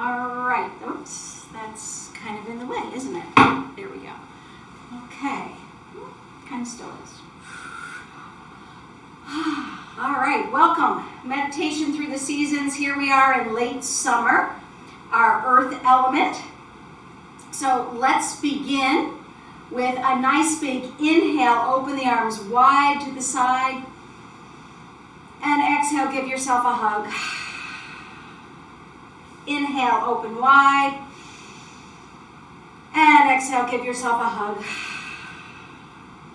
All right. Oops, that's kind of in the way, isn't it? There we go. Okay. Kind of still is. All right, welcome. Meditation through the seasons. Here we are in late summer, our earth element. So let's begin with a nice big inhale. Open the arms wide to the side. And exhale, give yourself a hug. Inhale, open wide. And exhale, give yourself a hug.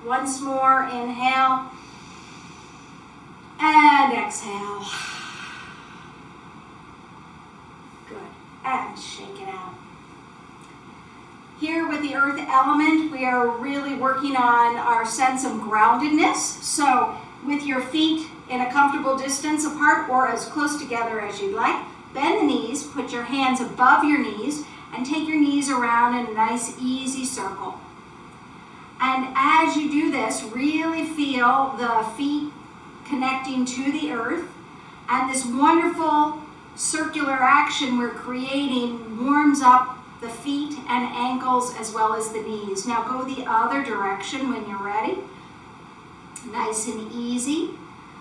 Once more, inhale. And exhale. Good. And shake it out. Here with the earth element, we are really working on our sense of groundedness. So with your feet in a comfortable distance apart or as close together as you'd like, bend the knees, put your hands above your knees, and take your knees around in a nice, easy circle. And as you do this, really feel the feet connecting to the earth, and this wonderful circular action we're creating warms up the feet and ankles as well as the knees. Now go the other direction when you're ready. Nice and easy.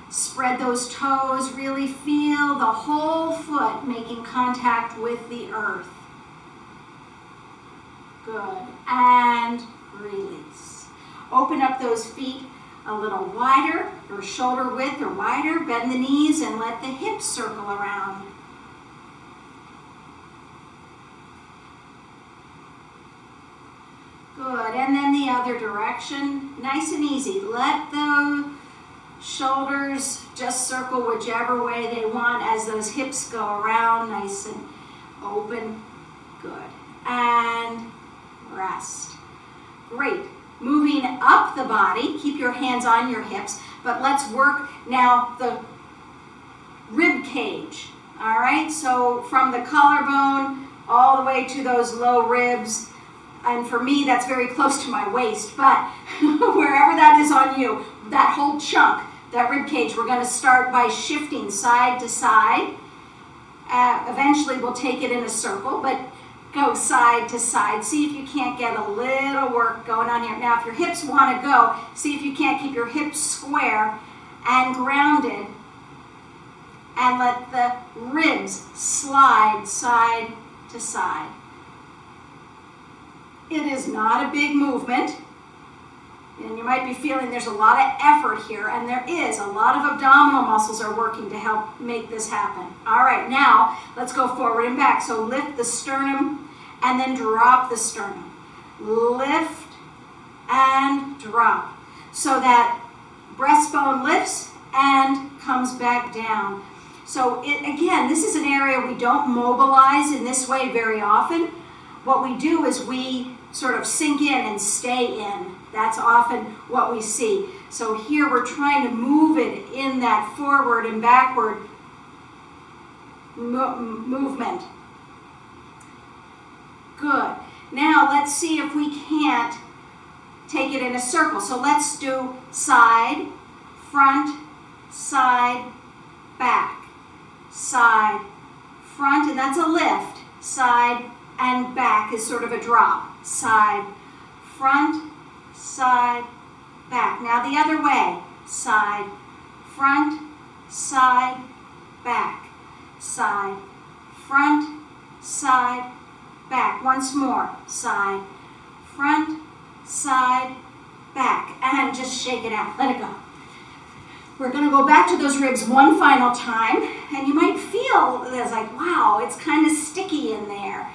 Spread those toes, really feel the whole foot making contact with the earth. Good, and release. Open up those feet a little wider, or shoulder width or wider. Bend the knees and let the hips circle around. Good, and then the other direction. Nice and easy. Let the shoulders just circle whichever way they want as those hips go around, nice and open. Good, and rest. Great. Moving up the body, keep your hands on your hips, but let's work now the rib cage. All right, so from the collarbone all the way to those low ribs, and for me that's very close to my waist, but wherever that is on you, that whole chunk, that rib cage, we're going to start by shifting side to side. Eventually we'll take it in a circle, but go side to side. See if you can't get a little work going on here. Now, if your hips want to go, see if you can't keep your hips square and grounded. And let the ribs slide side to side. It is not a big movement. And you might be feeling there's a lot of effort here, and there is. A lot of abdominal muscles are working to help make this happen. All right, now let's go forward and back. So lift the sternum and then drop the sternum. Lift and drop. So that breastbone lifts and comes back down. So again, this is an area we don't mobilize in this way very often. What we do is we sort of sink in and stay in. That's often what we see. So here we're trying to move it in that forward and backward movement. Good. Now let's see if we can't take it in a circle. So let's do side, front, side, back, side, front, and that's a lift. Side and back is sort of a drop. Side, front, side, back. Now the other way. Side, front, side, back. Side, front, side, back. Once more. Side, front, side, back. And just shake it out. Let it go. We're going to go back to those ribs one final time. And you might feel it's like, wow, it's kind of sticky in there.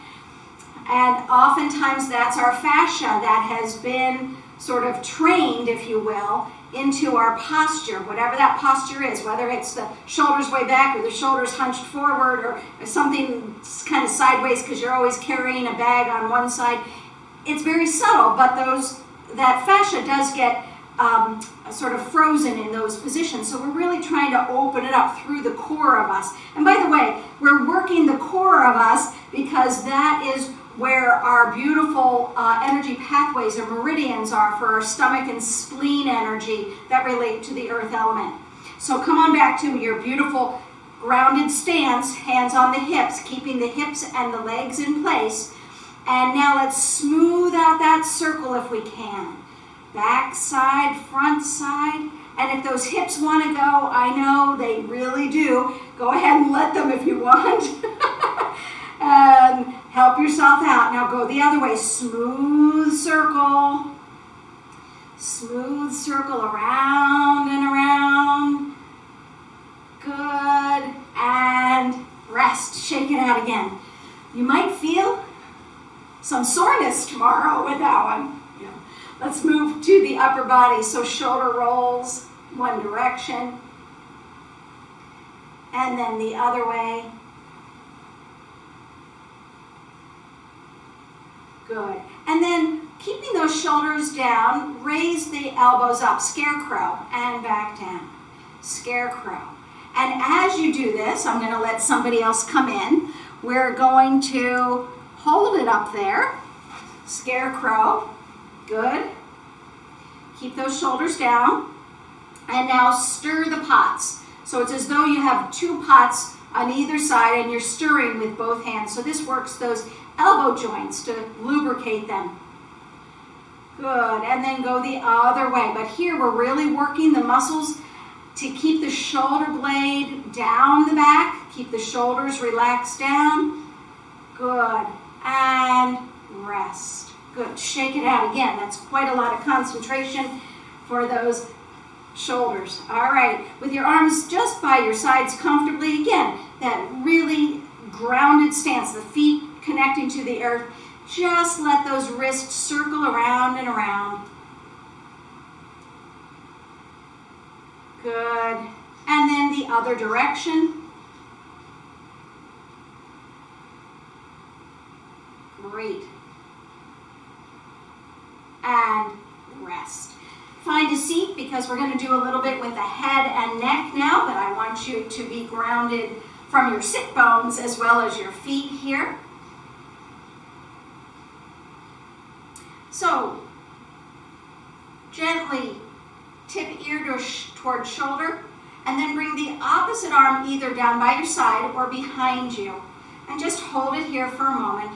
And oftentimes that's our fascia that has been sort of trained, if you will, into our posture, whatever that posture is, whether it's the shoulders way back or the shoulders hunched forward or something kind of sideways because you're always carrying a bag on one side. It's very subtle, but that fascia does get sort of frozen in those positions. So we're really trying to open it up through the core of us. And by the way, we're working the core of us because that is where our beautiful energy pathways or meridians are for our stomach and spleen energy that relate to the earth element. So come on back to your beautiful grounded stance, hands on the hips, keeping the hips and the legs in place. And now let's smooth out that circle if we can. Back side, front side. And if those hips want to go, I know they really do, go ahead and let them if you want. And help yourself out. Now go the other way. Smooth circle. Smooth circle around and around. Good. And rest. Shake it out again. You might feel some soreness tomorrow with that one. Yeah. Let's move to the upper body. So shoulder rolls one direction. And then the other way. Good. And then keeping those shoulders down, raise the elbows up, scarecrow, and back down. Scarecrow. And as you do this, I'm going to let somebody else come in. We're going to hold it up there. Scarecrow. Good. Keep those shoulders down. And now stir the pots. So it's as though you have two pots on either side and you're stirring with both hands. So this works those elbow joints to lubricate them. Good. And then go the other way. But here we're really working the muscles to keep the shoulder blade down the back. Keep the shoulders relaxed down. Good. And rest. Good. Shake it out again. That's quite a lot of concentration for those shoulders. All right. With your arms just by your sides comfortably. Again, that really grounded stance. The feet connecting to the earth. Just let those wrists circle around and around. Good. And then the other direction. Great. And rest. Find a seat because we're going to do a little bit with the head and neck now, but I want you to be grounded from your sit bones as well as your feet here. So, gently tip ear toward shoulder, and then bring the opposite arm either down by your side or behind you. And just hold it here for a moment.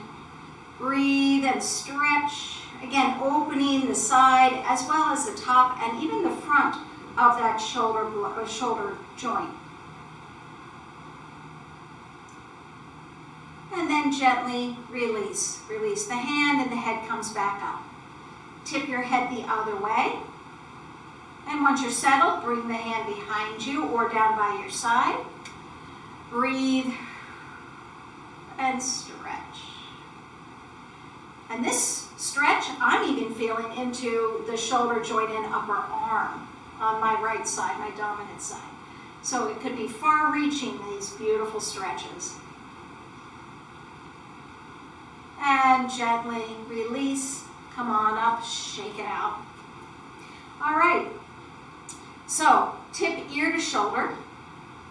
Breathe and stretch. Again, opening the side as well as the top and even the front of that shoulder joint. And then gently release. Release the hand and the head comes back up. Tip your head the other way. And once you're settled, bring the hand behind you or down by your side. Breathe and stretch. And this stretch, I'm even feeling into the shoulder joint and upper arm on my right side, my dominant side. So it could be far-reaching, these beautiful stretches. And gently release. Come on up, shake it out. All right. So tip ear to shoulder.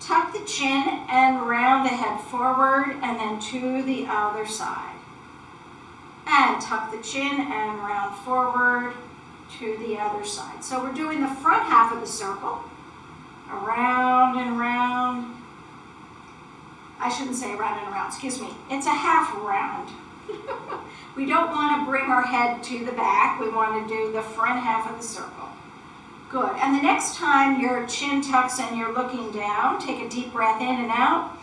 Tuck the chin and round the head forward and then to the other side. And tuck the chin and round forward to the other side. So we're doing the front half of the circle. Around and round. I shouldn't say around and around, excuse me. It's a half round. We don't want to bring our head to the back. We want to do the front half of the circle. Good. And the next time your chin tucks and you're looking down, take a deep breath in and out.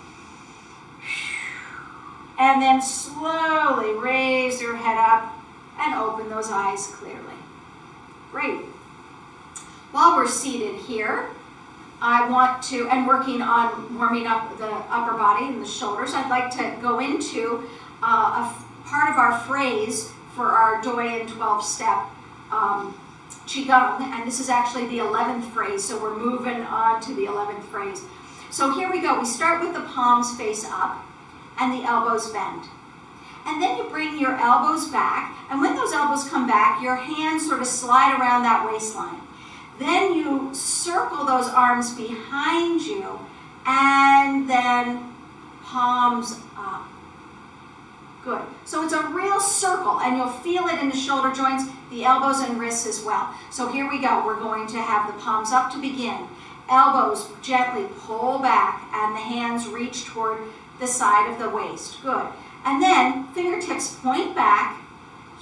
And then slowly raise your head up and open those eyes clearly. Great. While we're seated here, I want to, and working on warming up the upper body and the shoulders, I'd like to go into a part of our phrase for our Doyen 12-step Qi Gong, and this is actually the 11th phrase, so we're moving on to the 11th phrase. So here we go. We start with the palms face up and the elbows bend. And then you bring your elbows back, and when those elbows come back, your hands sort of slide around that waistline. Then you circle those arms behind you, and then palms up. Good. So it's a real circle, and you'll feel it in the shoulder joints, the elbows and wrists as well. So here we go. We're going to have the palms up to begin. Elbows gently pull back and the hands reach toward the side of the waist. Good. And then fingertips point back.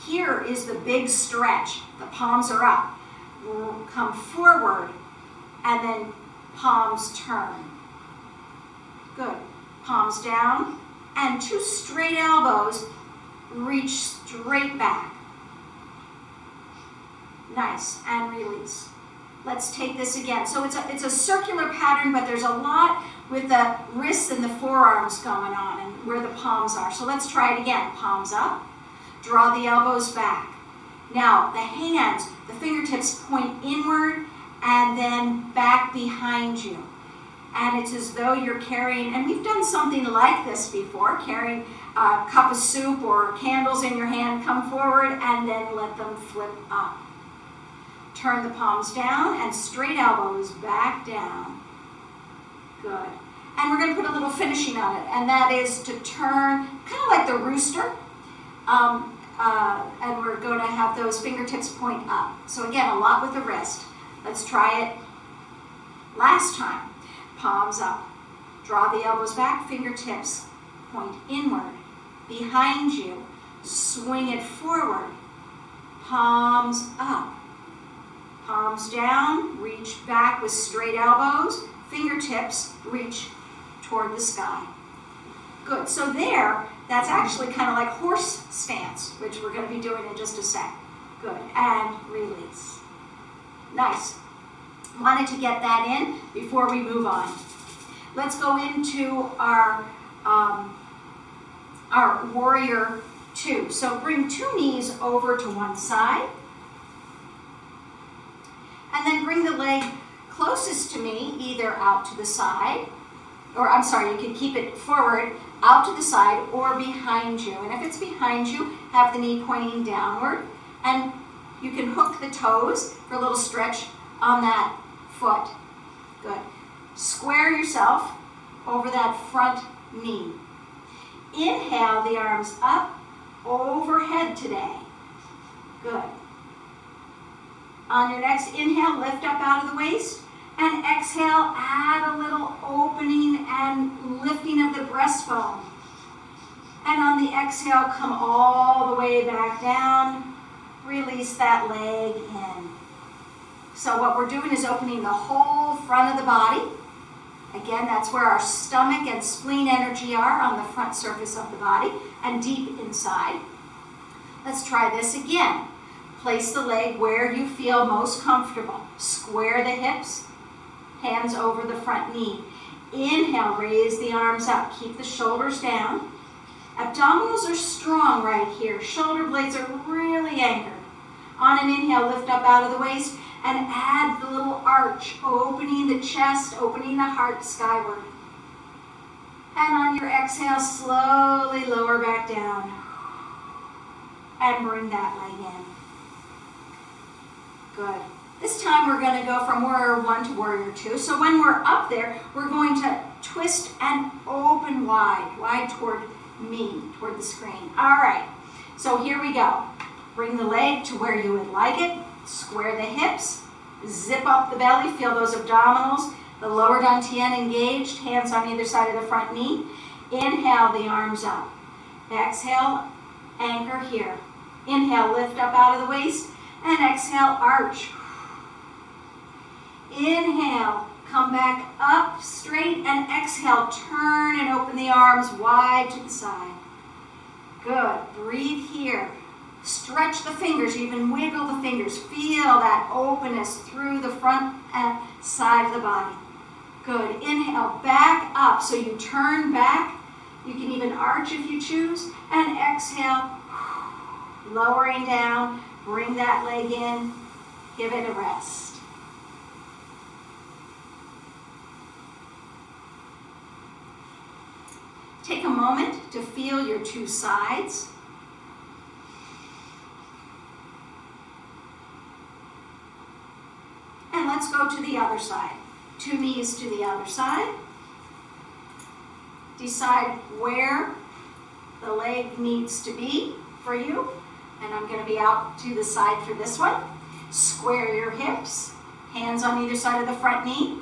Here is the big stretch. The palms are up. We'll come forward and then palms turn. Good. Palms down and 2 straight elbows reach straight back. Nice. And release. Let's take this again. So it's a circular pattern, but there's a lot with the wrists and the forearms going on and where the palms are. So let's try it again. Palms up. Draw the elbows back. Now, the hands, the fingertips point inward and then back behind you. And it's as though you're carrying, and we've done something like this before, carrying a cup of soup or candles in your hand. Come forward and then let them flip up. Turn the palms down and straight elbows back down. Good. And we're going to put a little finishing on it, and that is to turn, kind of like the rooster, and we're going to have those fingertips point up. So again, a lot with the wrist. Let's try it last time. Palms up. Draw the elbows back, fingertips point inward, behind you. Swing it forward. Palms up. Palms down, reach back with straight elbows, fingertips reach toward the sky. Good, so there, that's actually kind of like horse stance, which we're going to be doing in just a sec. Good, and release. Nice. Wanted to get that in before we move on. Let's go into our warrior 2. So bring 2 knees over to one side. And then bring the leg closest to me, either out to the side, or I'm sorry, you can keep it forward, out to the side, or behind you. And if it's behind you, have the knee pointing downward. And you can hook the toes for a little stretch on that foot. Good. Square yourself over that front knee. Inhale the arms up, overhead today. Good. On your next inhale, lift up out of the waist, and exhale, add a little opening and lifting of the breastbone. And on the exhale, come all the way back down, release that leg in. So what we're doing is opening the whole front of the body. Again, that's where our stomach and spleen energy are, on the front surface of the body and deep inside. Let's try this again. Place the leg where you feel most comfortable. Square the hips, hands over the front knee. Inhale, raise the arms up. Keep the shoulders down. Abdominals are strong right here. Shoulder blades are really anchored. On an inhale, lift up out of the waist and add the little arch, opening the chest, opening the heart skyward. And on your exhale, slowly lower back down. And bring that leg in. Good. This time we're going to go from warrior 1 to warrior 2. So when we're up there, we're going to twist and open wide toward me, toward the screen. All right. So here we go. Bring the leg to where you would like it. Square the hips. Zip up the belly. Feel those abdominals. The lower dantian engaged. Hands on either side of the front knee. Inhale the arms up. Exhale, anchor here. Inhale, lift up out of the waist. And exhale, arch. Inhale, come back up straight, and exhale, turn and open the arms wide to the side. Good. Breathe here. Stretch the fingers, even wiggle the fingers. Feel that openness through the front and side of the body. Good. Inhale, back up. So you turn back. You can even arch if you choose. And exhale, lowering down. Bring that leg in. Give it a rest. Take a moment to feel your 2 sides. And let's go to the other side. 2 knees to the other side. Decide where the leg needs to be for you. And I'm going to be out to the side for this one. Square your hips. Hands on either side of the front knee.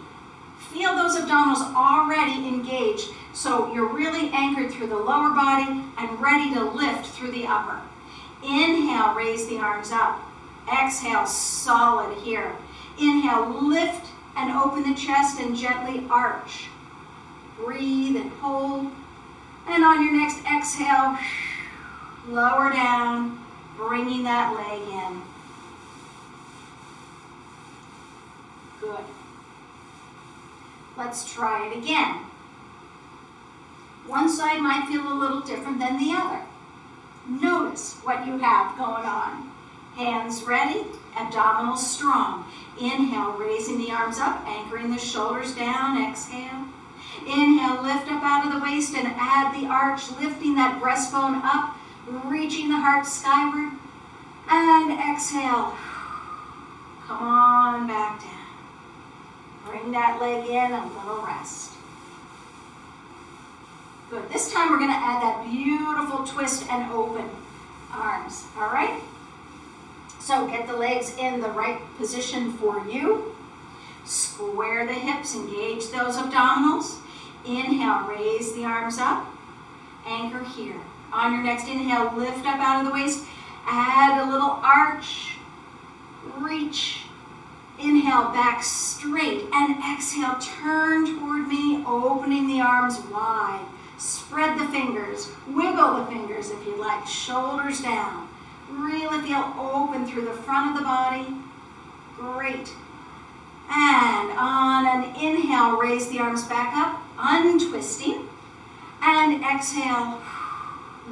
Feel those abdominals already engaged. So you're really anchored through the lower body and ready to lift through the upper. Inhale, raise the arms up. Exhale, solid here. Inhale, lift and open the chest and gently arch. Breathe and hold. And on your next exhale, lower down, bringing that leg in. Good. Let's try it again. One side might feel a little different than the other. Notice what you have going on. Hands ready, abdominals strong. Inhale, raising the arms up, anchoring the shoulders down. Exhale. Inhale, lift up out of the waist and add the arch, lifting that breastbone up, reaching the heart skyward. And exhale. Come on back down. Bring that leg in, a little rest. Good. This time we're going to add that beautiful twist and open arms. All right? So get the legs in the right position for you. Square the hips, engage those abdominals. Inhale, raise the arms up. Anchor here. On your next inhale, lift up out of the waist. Add a little arch. Reach. Inhale, back straight. And exhale, turn toward me, opening the arms wide. Spread the fingers. Wiggle the fingers if you like. Shoulders down. Really feel open through the front of the body. Great. And on an inhale, raise the arms back up, untwisting. And exhale,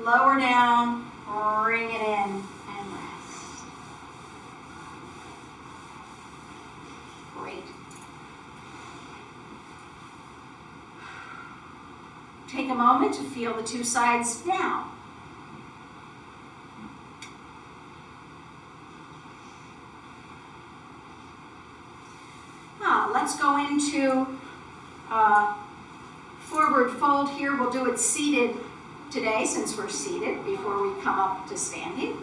lower down, bring it in, and rest. Great. Take a moment to feel the two sides down. Let's go into forward fold here. We'll do it seated today since we're seated before we come up to standing.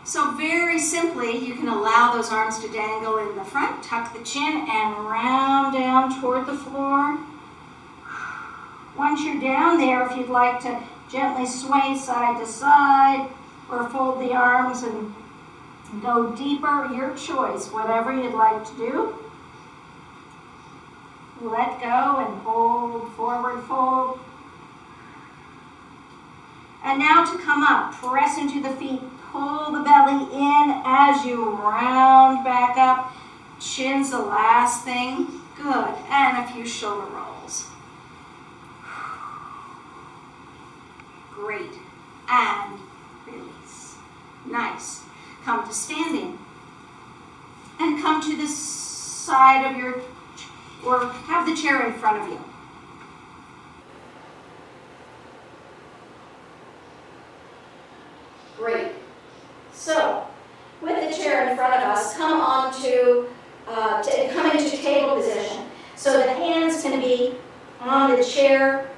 So very simply, you can allow those arms to dangle in the front, tuck the chin, and round down toward the floor. Once you're down there, if you'd like to gently sway side to side or fold the arms and go deeper, your choice, whatever you'd like to do. Let go and hold, forward fold. And now to come up, press into the feet, pull the belly in as you round back up. Chin's the last thing. Good. And a few shoulder rolls. Great. And release. Nice. Come to standing. And come to the side of your, or have the chair in front of you. Great. So, with the chair in front of us, come on come into table position. So the hands can be on the chair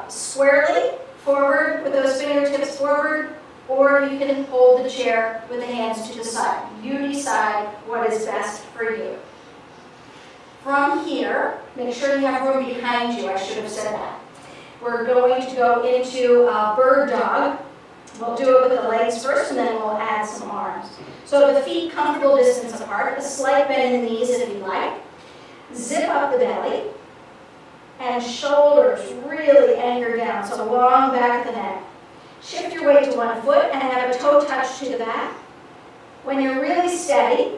squarely forward with those fingertips forward, or you can hold the chair with the hands to the side. You decide what is best for you. From here, make sure you have room behind you. I should have said that. We're going to go into bird dog. We'll do it with the legs first, and then we'll add some arms. So the feet comfortable distance apart, a slight bend in the knees if you like. Zip up the belly, and shoulders really anchor down, so long back of the neck. Shift your weight to one foot and have a toe touch to the back. When you're really steady,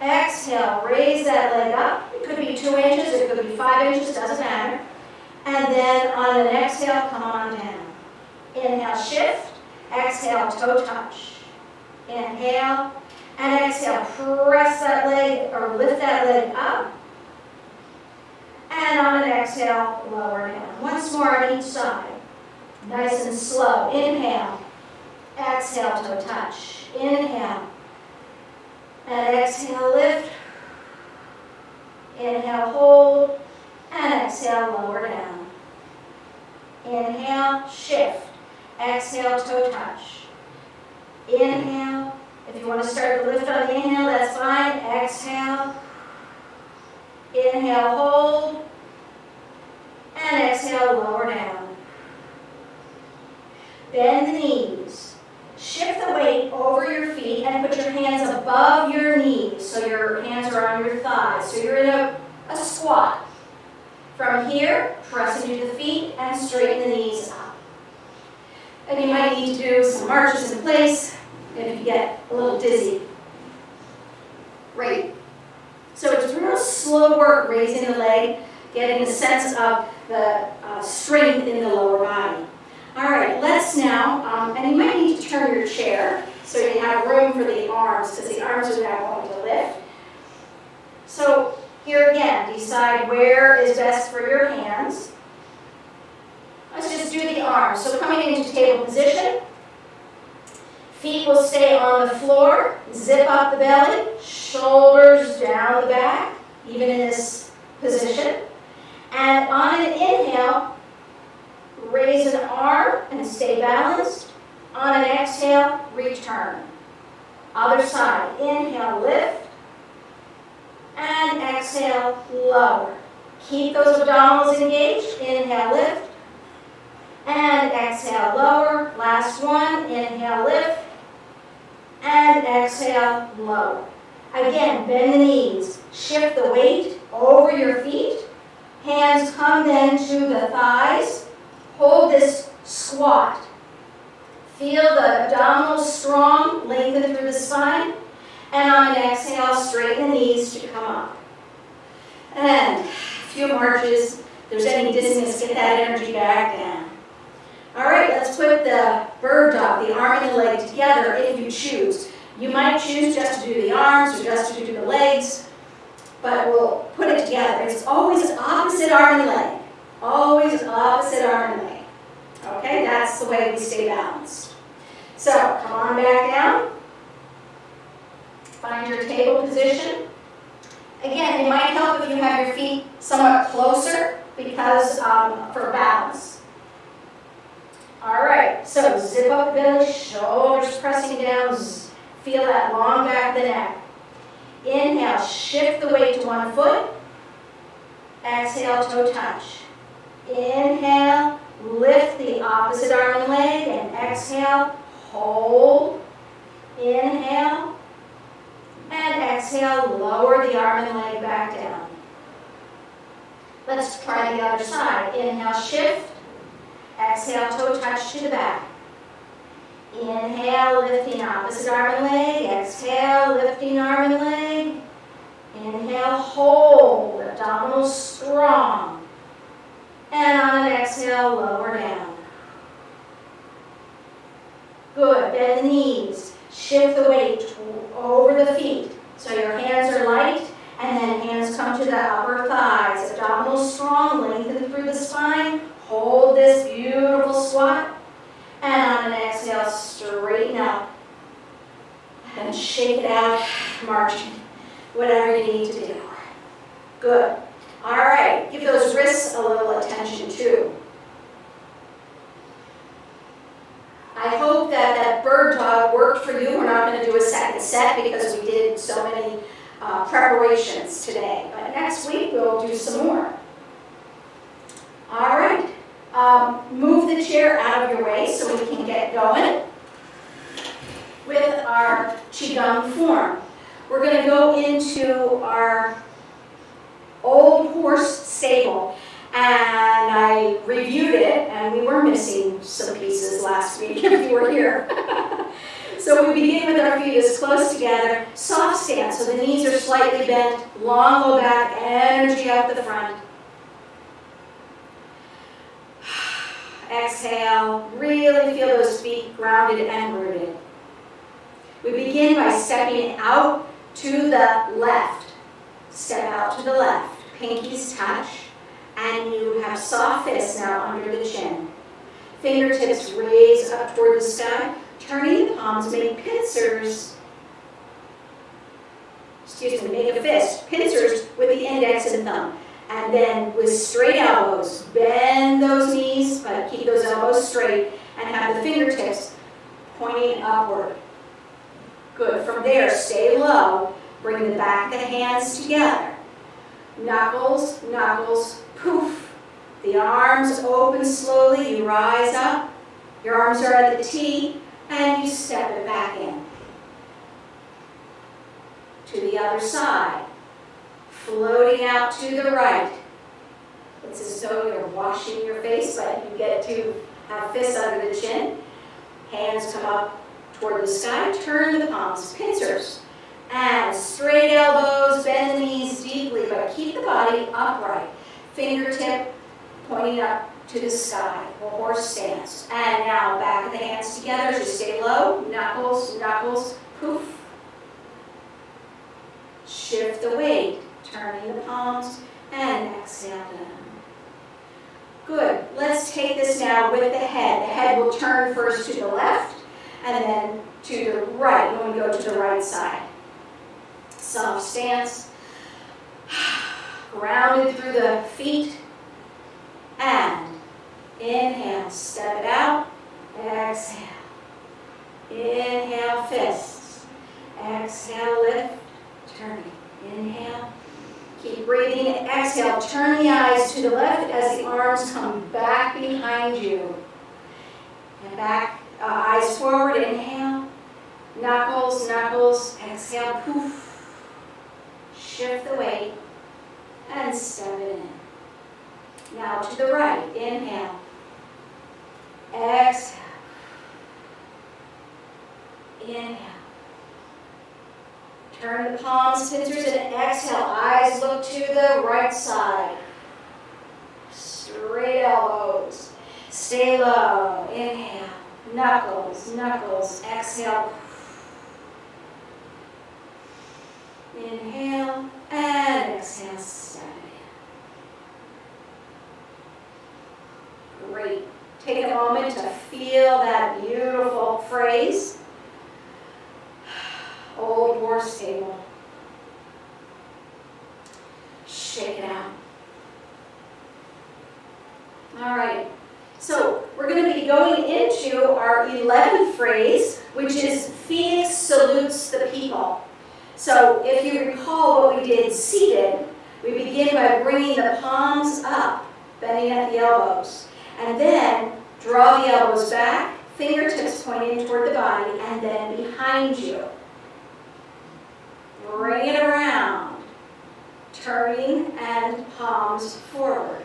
exhale, raise that leg up. It could be 2 inches, it could be 5 inches, doesn't matter. And then on an exhale, come on down. Inhale, shift. Exhale, toe touch. Inhale, and exhale, press that leg or lift that leg up. And on an exhale, lower down. Once more on each side. Nice and slow. Inhale, exhale, toe touch. Inhale, and exhale, lift. Inhale, hold, and exhale, lower down. Inhale, shift. Exhale, toe touch. Inhale. If you want to start to lift on the inhale, that's fine. Exhale. Inhale, hold. And exhale, lower down. Bend the knees. Shift the weight over your feet and put your hands above your knees. So your hands are on your thighs. So you're in a squat. From here, press into the feet and straighten the knees up. And you might need to do some marches in place if you get a little dizzy. Great. So it's real slow work raising the leg, getting a sense of the strength in the lower body. All right, let's now, and you might need to turn your chair so you have room for the arms, because the arms are now going to lift. So here again, decide where is best for your hands. Let's just do the arms. So coming into table position, feet will stay on the floor, zip up the belly, shoulders down the back, even in this position. And on an inhale, raise an arm and stay balanced. On an exhale, return. Other side, inhale, lift. And exhale, lower. Keep those abdominals engaged. Inhale, lift. And exhale, lower. Last one, inhale, lift. And exhale, lower. Again, bend the knees. Shift the weight over your feet. Hands come then to the thighs. Hold this squat. Feel the abdominals strong, lengthen through the spine. And on an exhale, straighten the knees to come up. And a few marches. If there's any dizziness, get that energy back down. All right, let's put the bird dog, the arm and the leg together if you choose. You might choose just to do the arms or just to do the legs, but we'll put it together. It's always opposite arm and leg. Always opposite arm and leg. Okay, that's the way we stay balanced. So, come on back down. Find your table position. Again, it might help if you have your feet somewhat closer because for balance. All right, so zip up the belly, shoulders pressing down. Feel that long back of the neck. Inhale, shift the weight to one foot. Exhale, toe touch. Inhale, lift the opposite arm and leg, and exhale, hold. Inhale, and exhale, lower the arm and leg back down. Let's try the other side. Inhale, shift. Exhale, toe touch to the back. Inhale, lifting opposite arm and leg. Exhale, lifting arm and leg. Inhale, hold. Abdominals strong. And on an exhale, lower down. Good. Bend the knees. Shift the weight over the feet. So your hands are light, and then hands come to the upper thighs. Abdominals strong, lengthen through the spine. Hold this beautiful squat. And on an exhale, straighten up. And shake it out, marching. Whatever you need to do. Good. All right, give those wrists a little attention too. I hope that that bird dog worked for you. We're not going to do a second set because we did so many preparations today. But next week we'll do some more. All right. Move the chair out of your way so we can get going with our Qigong form. We're going to go into our old horse stable, and I reviewed it, and we were missing some pieces last week if you were here. So we begin with our feet as close together, soft stance, so the knees are slightly bent, long low back, energy up the front. Exhale, really feel those feet grounded and rooted. We begin by stepping out to the left. Step out to the left. Pinkies touch. And you have soft fists now under the chin. Fingertips raise up toward the sky. Turning the palms, make pincers. Make a fist. Pincers with the index and thumb. And then with straight elbows, bend those knees, but keep those elbows straight, and have the fingertips pointing upward. Good. From there, stay low. Bring the back of the hands together. knuckles, knuckles, poof. The arms open slowly, you rise up. Your arms are at the T, and you step it back in. To the other side. Floating out to the right. It's as though you're washing your face, but you get to have fists under the chin. Hands come up toward the sky. Turn the palms, pincers. And straight elbows, bend the knees deeply, but keep the body upright. Fingertip pointing up to the sky, or horse stance. And now back of the hands together, just stay low. Knuckles, knuckles, poof. Shift the weight, turning the palms, and exhale down. Good. Let's take this now with the head. The head will turn first to the left, and then to the right when we go to the right side. Soft stance. Grounded through the feet. And inhale, step it out. Exhale. Inhale, fists. Exhale, lift. Turning. Inhale. Keep breathing. Exhale. Turn the eyes to the left as the arms come back behind you. And back, eyes forward. Inhale. Knuckles, knuckles. Exhale. Poof. Shift the weight. And step it in. Now to the right. Inhale. Exhale. Inhale. Turn the palms, pincers, and exhale. Eyes look to the right side. Straight elbows. Stay low. Inhale. Knuckles, knuckles. Exhale. Inhale and exhale. Step it in. Great. Take a moment to feel that beautiful phrase. Old horse table. Shake it out. All right. So we're going to be going into our 11th phrase, which is Phoenix salutes the people. So if you recall what we did seated, we begin by bringing the palms up, bending at the elbows, and then draw the elbows back, fingertips pointing toward the body, and then behind you. Bring it around, turning and palms forward.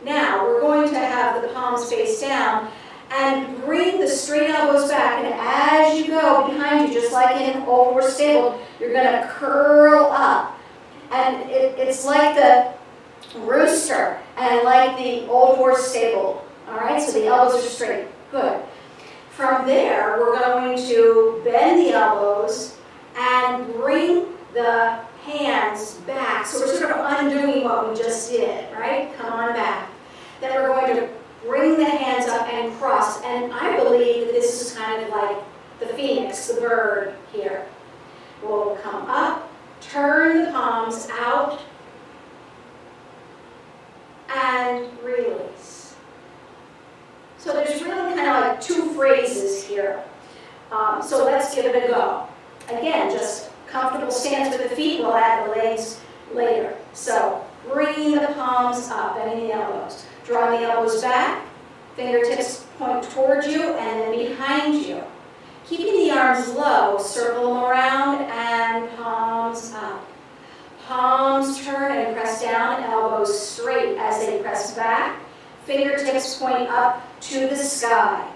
Now we're going to have the palms face down and bring the straight elbows back, and as you go behind you, just like in old horse stable, you're going to curl up. And it's like the rooster and like the old horse stable. All right, so the elbows are straight. Good. From there, we're going to bend the elbows and bring the hands back. So we're sort of undoing what we just did, right? Come on back. Then we're going to bring the hands up and cross. And I believe that this is kind of like the phoenix, the bird here. We'll come up, turn the palms out, and release. So there's really kind of like two phrases here. So let's give it a go. Again, just comfortable stance with the feet. We'll add the legs later. So bring the palms up, bending the elbows. Draw the elbows back. Fingertips point towards you and then behind you. Keeping the arms low, circle them around and palms up. Palms turn and press down, elbows straight as they press back. Fingertips point up to the sky.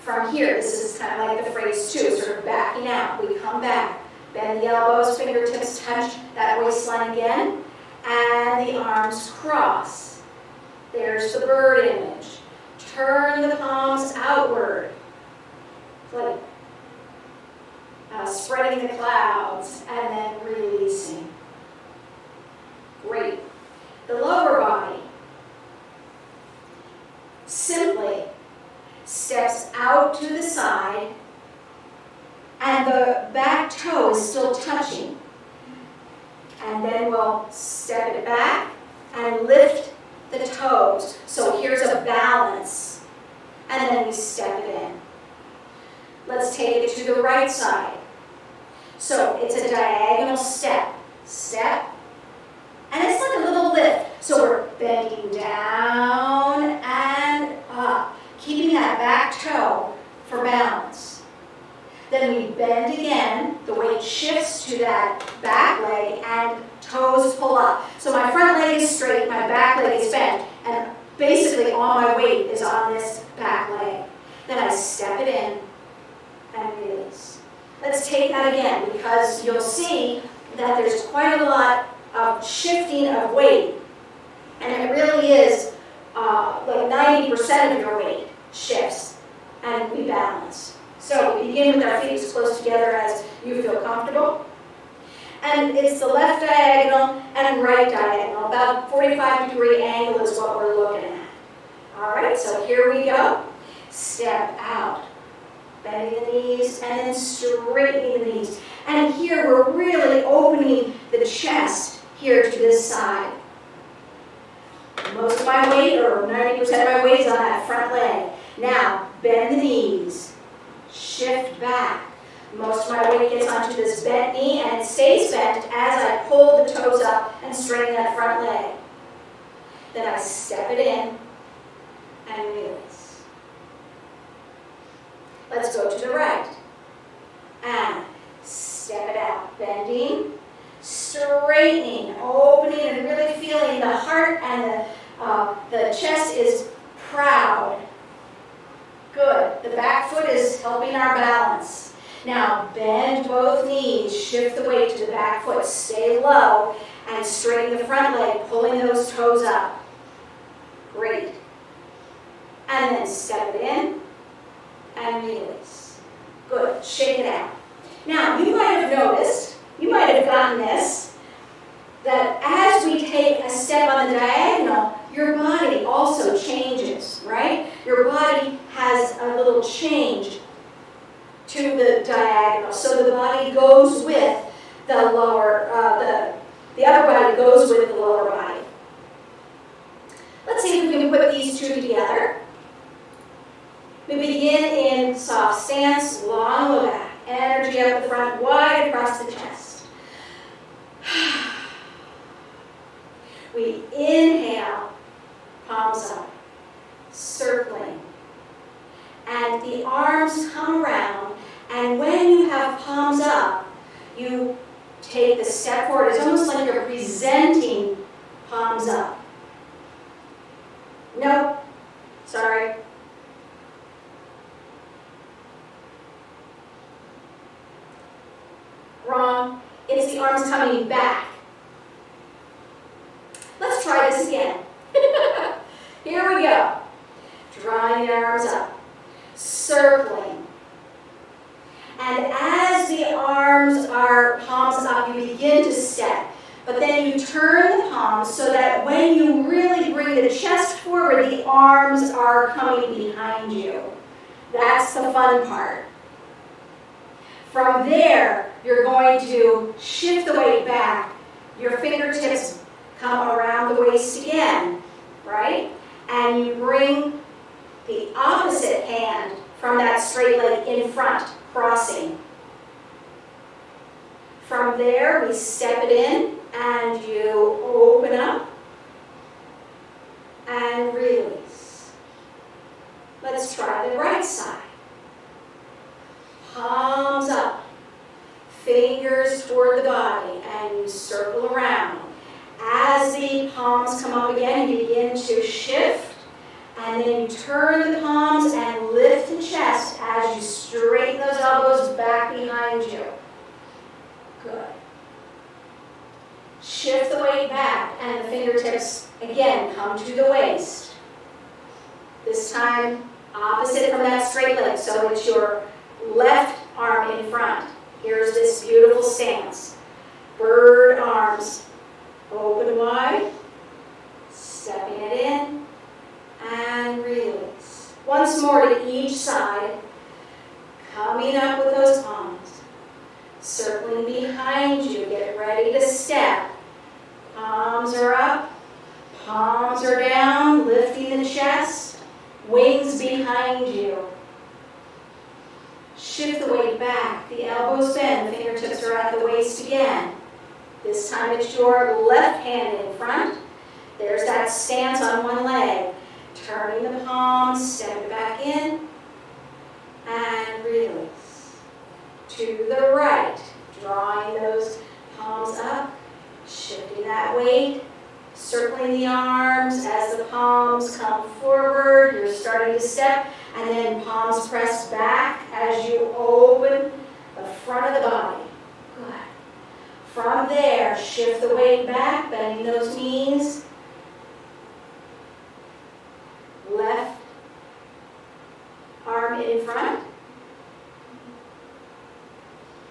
From here, this is kind of like the phrase 2, sort of backing out. We come back, bend the elbows, fingertips touch that waistline again, and the arms cross. There's the bird image. Turn the palms outward, like spreading the clouds, and then releasing. Great. The lower body simply steps out to the side, and the back toe is still touching. And then we'll step it back and lift the toes. So here's a balance. And then we step it in. Let's take it to the right side. So it's a diagonal step. Step, And it's like a little lift. So we're bending down and up, keeping that back toe for balance. Then we bend again, the weight shifts to that back leg and toes pull up. So my front leg is straight, my back leg is bent, and basically all my weight is on this back leg. Then I step it in and release. Let's take that again, because you'll see that there's quite a lot of shifting of weight, and it really is like 90% of your weight shifts, and we balance. So we begin with our feet as close together as you feel comfortable. And it's the left diagonal and right diagonal. About 45-degree angle is what we're looking at. All right, so here we go. Step out, bending the knees, and then straightening the knees. And here we're really opening the chest here to this side. Most of my weight, or 90% of my weight, is on that front leg. Now, bend the knees, shift back. Most of my weight gets onto this bent knee, and it stays bent as I pull the toes up and straighten that front leg. Then I step it in and release. Let's go to the right. And step it out, bending, straightening, opening, and really feeling the heart and the chest is proud. Good. The back foot is helping our balance. Now, bend both knees, shift the weight to the back foot, stay low, and straighten the front leg, pulling those toes up. Great. And then step it in and release. Good. Shake it out. Now, you might have noticed, you might have gotten this, that as we take a step on the diagonal, your body also changes, right? Your body has a little change to the diagonal. So the body goes with the lower, the upper body goes with the lower body. Let's see if we can put these two together. We begin in soft stance, long low back, energy up the front, wide across the chest. We inhale, palms up, circling. And the arms come around, and when you have palms up, you take the step forward. It's almost like you're presenting palms up. Nope, sorry. Wrong. It's the arms coming back. Let's try this again. Here we go. Drawing the arms up. Circling. And as the arms are palms up, you begin to step. But then you turn the palms so that when you really bring the chest forward, the arms are coming behind you. That's the fun part. From there, you're going to shift the weight back. Your fingertips come around the waist again, right? And you bring the opposite hand from that straight leg in front, crossing. From there, we step it in, and you open up and release. Let's try the right side. Palms up, fingers toward the body, and you circle around. As the palms come up again, you begin to shift. And then you turn the palms and lift the chest as you straighten those elbows back behind you. Good. Shift the weight back, and the fingertips, again, come to the waist. This time, opposite from that straight leg, so it's your left arm in front. Here's this beautiful stance. Bird arms, open wide, stepping it in, and release. Once more to each side, coming up with those palms, circling behind you, get ready to step. Palms are up, palms are down, lifting the chest, wings behind you. Shift the weight back, the elbows bend, the fingertips are at the waist again. This time it's your left hand in front. There's that stance on one leg. Turning the palms, step it back in, and release. To the right, drawing those palms up, shifting that weight, circling the arms as the palms come forward. You're starting to step, and then palms press back as you open the front of the body. Good. From there, shift the weight back, bending those knees. Left arm in front.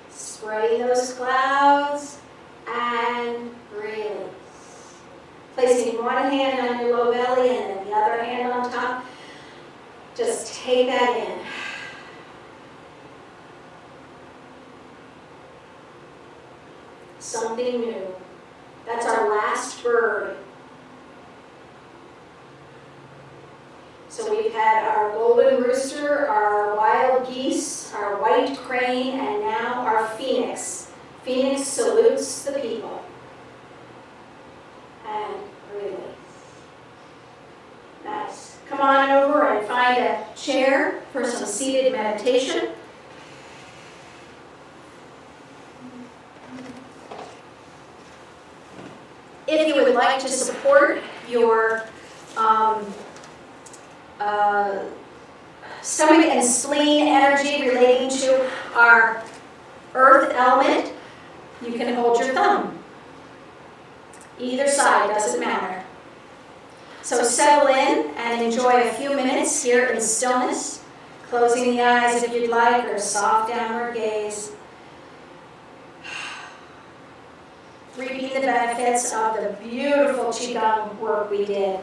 Spreading those clouds and release. Placing one hand on your low belly and then the other hand on top. Just take that in. Something new. That's our last bird. So we've had our golden rooster, our wild geese, our white crane, and now our phoenix. Phoenix salutes the people. And release. Nice. Come on over and find a chair for some seated meditation. If you would like to support your stomach and spleen energy relating to our earth element, you can hold your thumb. Either side, doesn't matter. So settle in and enjoy a few minutes here in stillness, closing the eyes if you'd like, or soft downward gaze. Reaping the benefits of the beautiful Qigong work we did.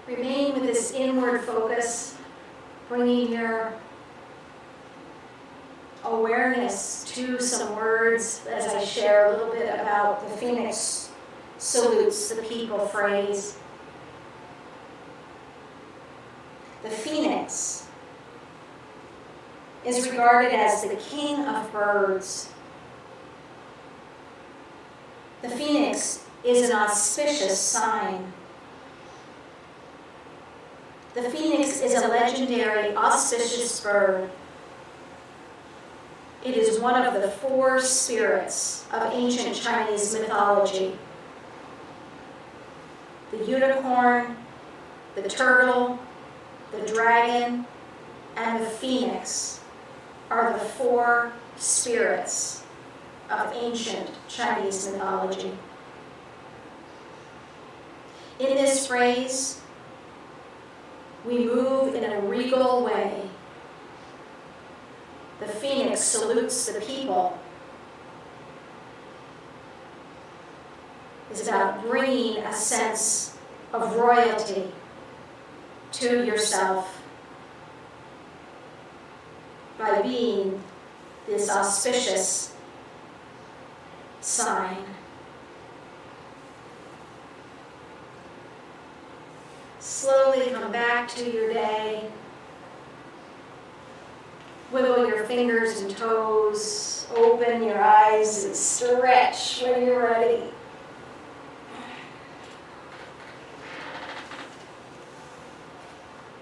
Remain with this inward focus, bringing your awareness to some words as I share a little bit about the phoenix salutes the people phrase. The phoenix is regarded as the king of birds. The phoenix is an auspicious sign. The phoenix is a legendary, auspicious bird. It is one of the 4 spirits of ancient Chinese mythology. The unicorn, the turtle, the dragon, and the phoenix are the 4 spirits of ancient Chinese mythology. In this phrase, we move in a regal way. The phoenix salutes the people is about bringing a sense of royalty to yourself by being this auspicious sign. Slowly come back to your day. Wiggle your fingers and toes. Open your eyes and stretch when you're ready.